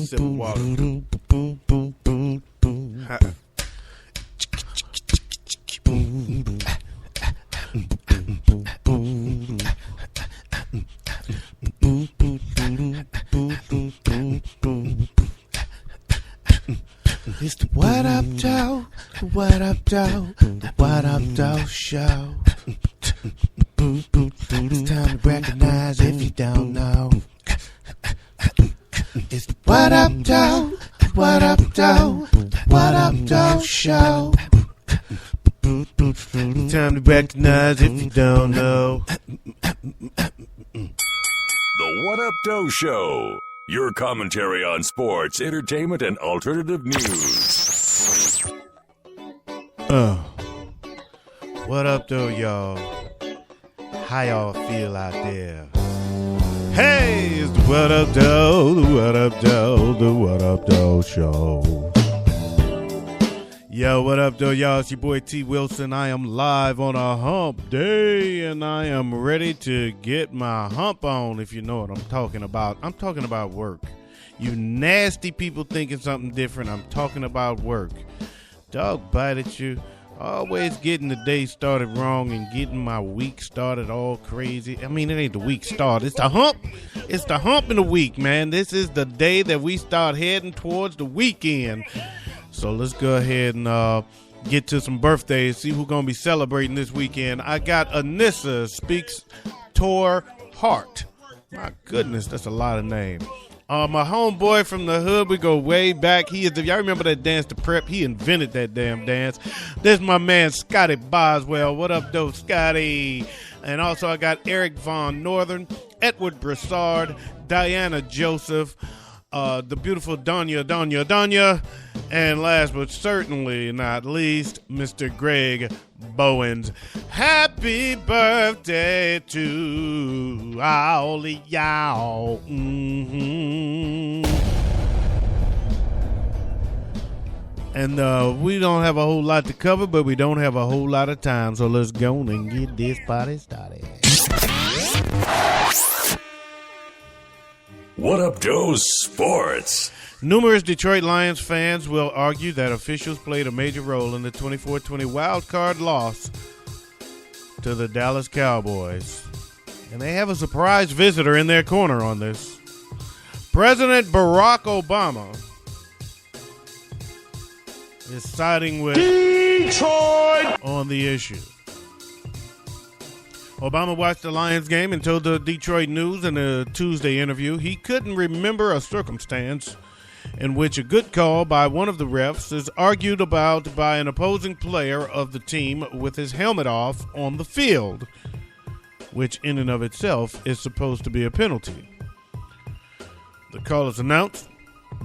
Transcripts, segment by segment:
sip of water. It's the What Up Doe, the What Up Doe, the What Up Doe Show. It's time to recognize if you don't know. It's the What Up Doe, the What Up Doe, the What Up Doe Show. It's time to recognize if you don't know. The What Up Doe Show. Your commentary on sports, entertainment, and alternative news. What up, though, y'all? How y'all feel out there? Hey, it's the What Up, Doe, the What Up, Doe, the What Up, Doe Show. Yo, what up, though, y'all? It's your boy T. Wilson. I am live on a hump day, and I am ready to get my hump on, if you know what I'm talking about. I'm talking about work. You nasty people thinking something different, I'm talking about work. Dog bite at you. Always getting the day started wrong and getting my week started all crazy. I mean, it ain't the week start. It's the hump. It's the hump in the week, man. This is the day that we start heading towards the weekend. So let's go ahead and get to some birthdays, see who's going to be celebrating this weekend. I got Anissa speaks Latone Heart. My goodness, that's a lot of names. My homeboy from the hood, we go way back. He is, if y'all remember that dance, the prep, he invented that damn dance. This is my man, Scotty Boswell. What up, though, Scotty? And also I got Eric Von Northern, Edward Broussard, Diana Joseph, the beautiful Danya, and last but certainly not least, Mr. Greg Bowens. Happy birthday to all of y'all. And we don't have a whole lot to cover, but we don't have a whole lot of time, so let's go on and get this party started. What Up Doe Sports. Numerous Detroit Lions fans will argue that officials played a major role in the 24-20 wild card loss to the Dallas Cowboys. And they have a surprise visitor in their corner on this. President Barack Obama is siding with Detroit on the issue. Obama watched the Lions game and told the Detroit News in a Tuesday interview he couldn't remember a circumstance in which a good call by one of the refs is argued about by an opposing player of the team with his helmet off on the field, which in and of itself is supposed to be a penalty. The call is announced,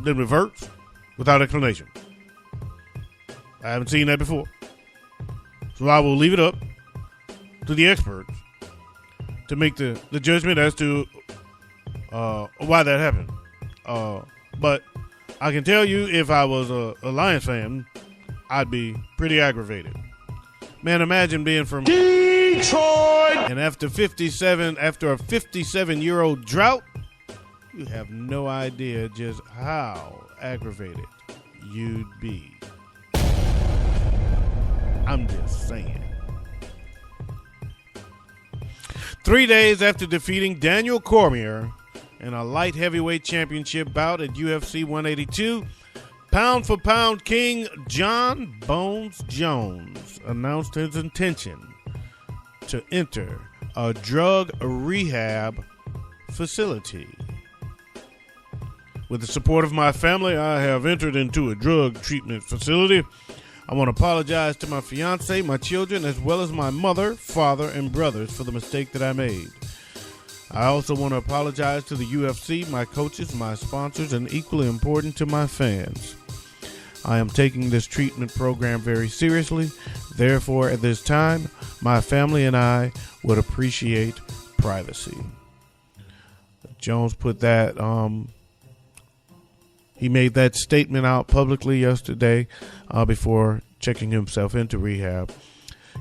then reversed, without explanation. I haven't seen that before, so I will leave it up to the experts to make the judgment as to why that happened. But I can tell you, if I was a Lions fan, I'd be pretty aggravated. Man, imagine being from Detroit, and after a 57-year-old drought, you have no idea just how aggravated you'd be. I'm just saying. 3 days after defeating Daniel Cormier in a light heavyweight championship bout at UFC 182, pound-for-pound king John Bones Jones announced his intention to enter a drug rehab facility. With the support of my family, I have entered into a drug treatment facility. I want to apologize to my fiance, my children, as well as my mother, father, and brothers for the mistake that I made. I also want to apologize to the UFC, my coaches, my sponsors, and equally important to my fans. I am taking this treatment program very seriously. Therefore, at this time, my family and I would appreciate privacy. Jones put that, he made that statement out publicly yesterday before checking himself into rehab.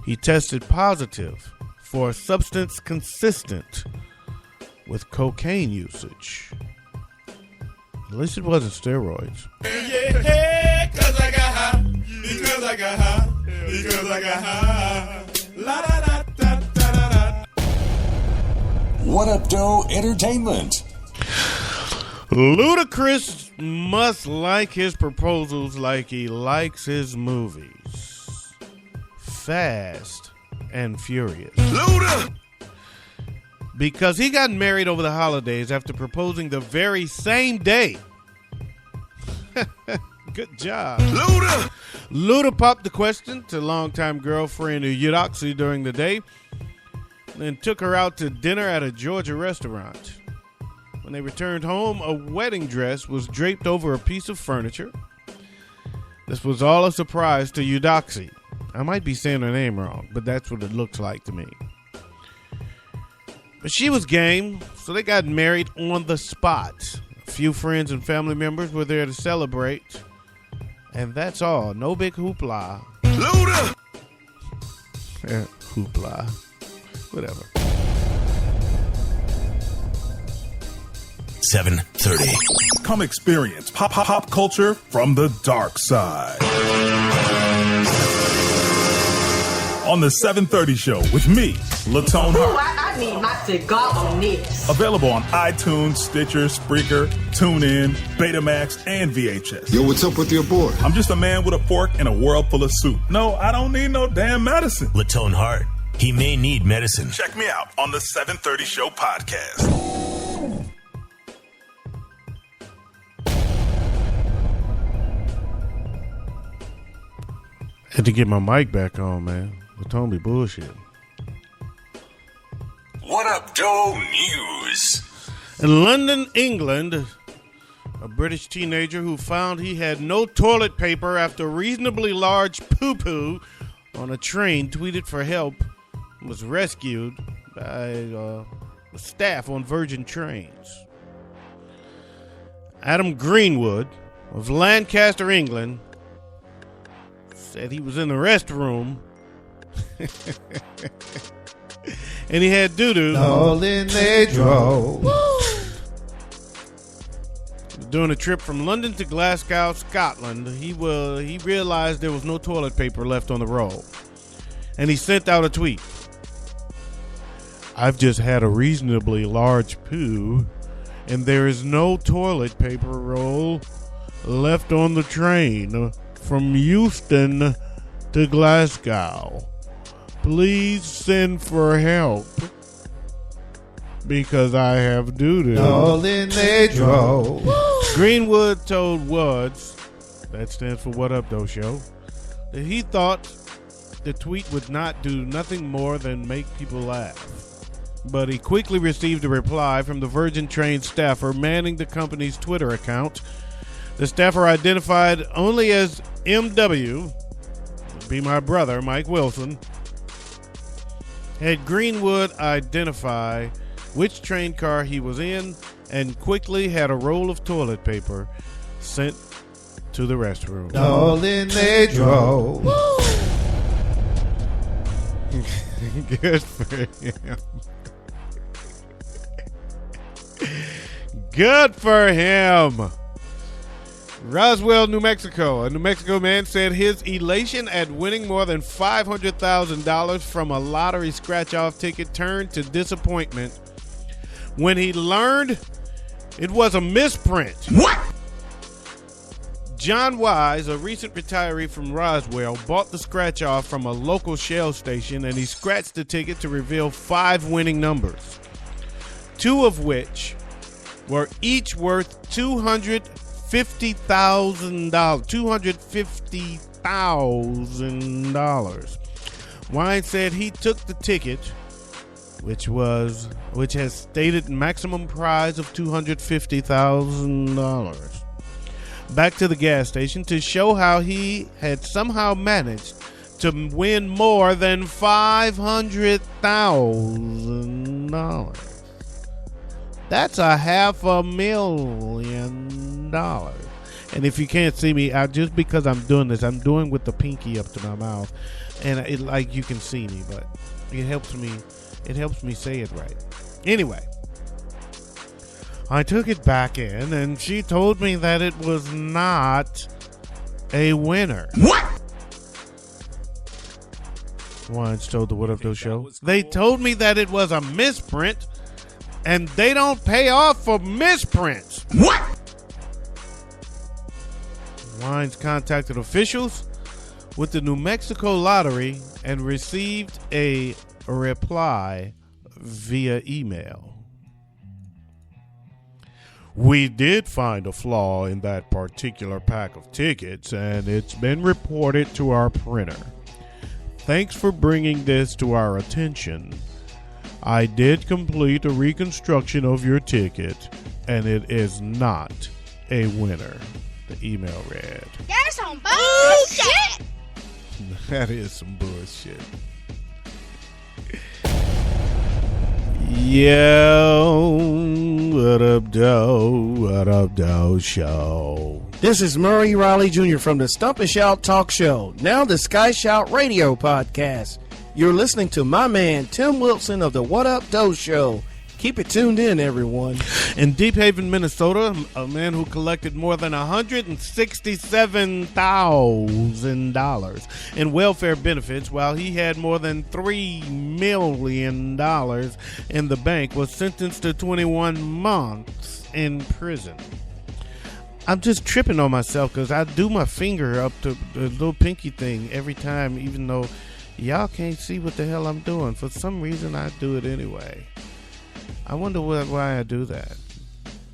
He tested positive for a substance consistent with cocaine usage. At least it wasn't steroids. Yeah, cause I got high. Because I got high. Because I got high. La da da da da da. What Up Doe Entertainment. Ludacris must like his proposals like he likes his movies. Fast and Furious. Luda! Because he got married over the holidays after proposing the very same day. Good job. Luda! Luda popped the question to longtime girlfriend Eudoxie during the day, then took her out to dinner at a Georgia restaurant. When they returned home, a wedding dress was draped over a piece of furniture. This was all a surprise to Eudoxie. I might be saying her name wrong, but that's what it looks like to me. But she was game, so they got married on the spot. A few friends and family members were there to celebrate. And that's all. No big hoopla. Luda! Hoopla. Whatever. 7:30. Come experience pop culture from the dark side. On the 7:30 show with me, Latone Heart. I need my cigar on this. Available on iTunes, Stitcher, Spreaker, TuneIn, Betamax, and VHS. Yo, what's up with your boy? I'm just a man with a fork in a world full of soup. No, I don't need no damn medicine. Latone Heart. He may need medicine. Check me out on the 7:30 Show podcast. Had to get my mic back on, man. Latone be bullshit. What Up Doe News. In London, England, a British teenager who found he had no toilet paper after a reasonably large poo-poo on a train tweeted for help and was rescued by the staff on Virgin trains. Adam Greenwood of Lancaster, England, said he was in the restroom and he had doo-doo all in their draw. During a trip from London to Glasgow, Scotland, he realized there was no toilet paper left on the roll, and he sent out a tweet. I've just had a reasonably large poo and there is no toilet paper roll left on the train from Euston to Glasgow. Please send for help because I have doo-doo all in their draw. Greenwood told WUDS, that stands for What Up Doe Show, that he thought the tweet would not do nothing more than make people laugh. But he quickly received a reply from the Virgin Train staffer manning the company's Twitter account. The staffer, identified only as MW, would be my brother, Mike Wilson, had Greenwood identify which train car he was in and quickly had a roll of toilet paper sent to the restroom. All in their draw. Good for him. Good for him. Roswell, New Mexico. A New Mexico man said his elation at winning more than $500,000 from a lottery scratch-off ticket turned to disappointment when he learned it was a misprint. What? John Wise, a recent retiree from Roswell, bought the scratch-off from a local Shell station, and he scratched the ticket to reveal 5 winning numbers, 2 of which were each worth $250,000. Wine said he took the ticket, which has stated maximum prize of $250,000, back to the gas station to show how he had somehow managed to win more than $500,000. That's $500,000. And if you can't see me, just because I'm doing this, I'm doing with the pinky up to my mouth, and it like you can see me, but it helps me say it right. Anyway, I took it back in, and she told me that it was not a winner. What? Wines told the What Up Doe Show. They told me that it was a misprint, and they don't pay off for misprints. What? Wines contacted officials with the New Mexico lottery and received a reply via email. We did find a flaw in that particular pack of tickets, and it's been reported to our printer. Thanks for bringing this to our attention. I did complete a reconstruction of your ticket, and it is not a winner. The email read. That's some bullshit. That is some bullshit. Yo, what up, Doe? What up, Doe Show? This is Murray Riley Jr. from the Stomp and Shout Talk Show, now the Sky Shout Radio Podcast. You're listening to my man, Tim Wilson of the What Up Doe Show. Keep it tuned in, everyone. In Deep Haven, Minnesota, a man who collected more than $167,000 in welfare benefits while he had more than $3 million in the bank was sentenced to 21 months in prison. I'm just tripping on myself because I do my finger up to the little pinky thing every time, even though y'all can't see what the hell I'm doing. For some reason, I do it anyway. I wonder why I do that.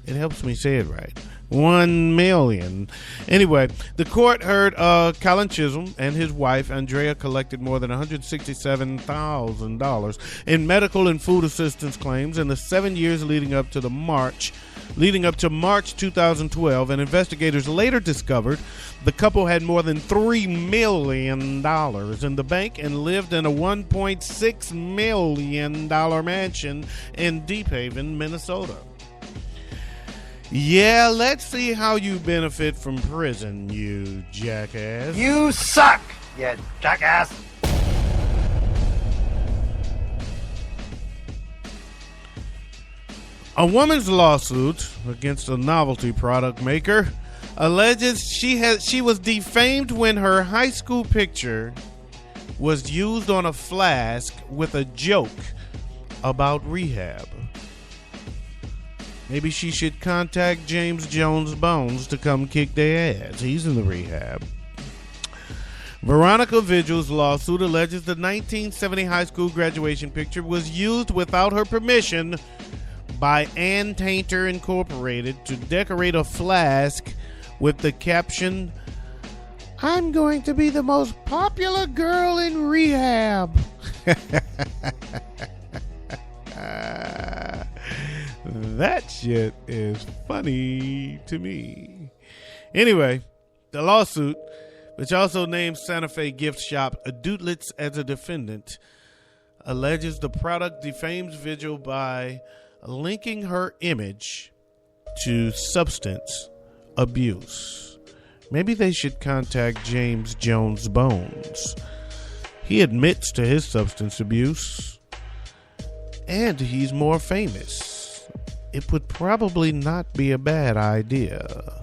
It helps me say it right. 1 million. Anyway, the court heard Colin Chisholm and his wife, Andrea, collected more than $167,000 in medical and food assistance claims in the 7 years leading up to March 2012, and investigators later discovered the couple had more than $3 million in the bank and lived in a $1.6 million mansion in Deep Haven, Minnesota. Yeah, let's see how you benefit from prison, you jackass. You suck, you jackass. A woman's lawsuit against a novelty product maker alleges she was defamed when her high school picture was used on a flask with a joke about rehab. Maybe she should contact James Jones Bones to come kick their ass. He's in the rehab. Veronica Vigil's lawsuit alleges the 1970 high school graduation picture was used without her permission by Ann Tainter Incorporated to decorate a flask with the caption, "I'm going to be the most popular girl in rehab." That shit is funny to me. Anyway, the lawsuit, which also names Santa Fe gift shop Doodlets as a defendant, alleges the product defames Vigil by linking her image to substance abuse. Maybe they should contact James Jones Bones. He admits to his substance abuse, and he's more famous. It would probably not be a bad idea.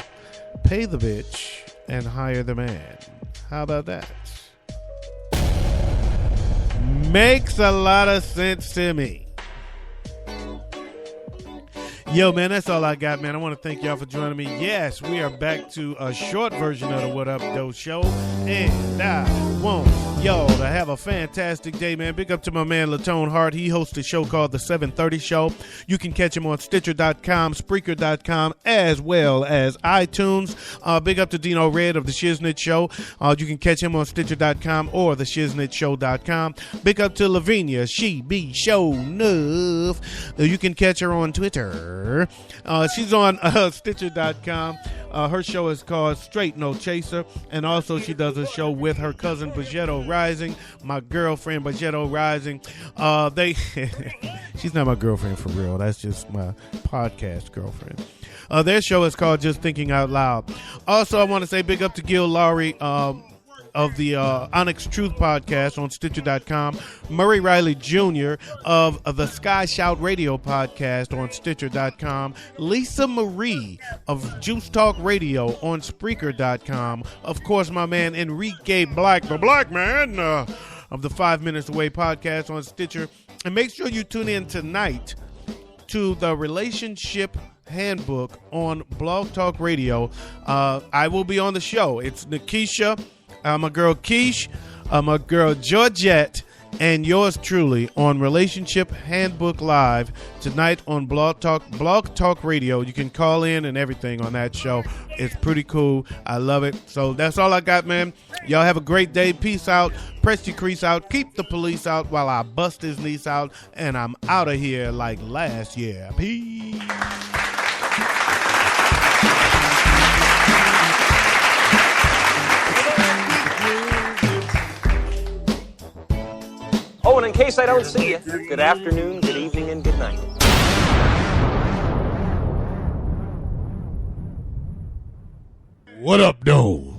Pay the bitch and hire the man. How about that? Makes a lot of sense to me. Yo, man, that's all I got, man. I want to thank y'all for joining me. Yes, we are back to a short version of the What Up Doe Show, and I want y'all to have a fantastic day, man. Big up to my man, Latone Heart. He hosts a show called The 730 Show. You can catch him on Stitcher.com, Spreaker.com, as well as iTunes. Big up to Dino Red of The Shiznit Show. You can catch him on Stitcher.com or TheShiznitShow.com. Big up to Lavinia. She be show enough. You can catch her on Twitter. She's on Stitcher.com. Her show is called Straight No Chaser, and also she does a show with her cousin Bajetto Rising, my girlfriend Bajetto Rising. She's not my girlfriend for real. That's just my podcast girlfriend. Their show is called Just Thinking Out Loud. Also, I want to say big up to Gil Lowry. of the Onyx Truth podcast on Stitcher.com, Murray Riley Jr. of the Sky Shout Radio podcast on Stitcher.com, Lisa Marie of Juice Talk Radio on Spreaker.com, of course, my man Enrique Black, the Black Man, of the 5 Minutes Away podcast on Stitcher. And make sure you tune in tonight to the Relationship Handbook on Blog Talk Radio. I will be on the show. It's Nikisha, my girl Keish, my girl Georgette, and yours truly on Relationship Handbook Live tonight on Blog Talk Radio. You can call in and everything on that show. It's pretty cool. I love it. So that's all I got, man. Y'all have a great day. Peace out. Press your crease out. Keep the police out while I bust his niece out. And I'm out of here like last year. Peace. Oh, and in case I don't see you, good afternoon, good evening, and good night. What up, though?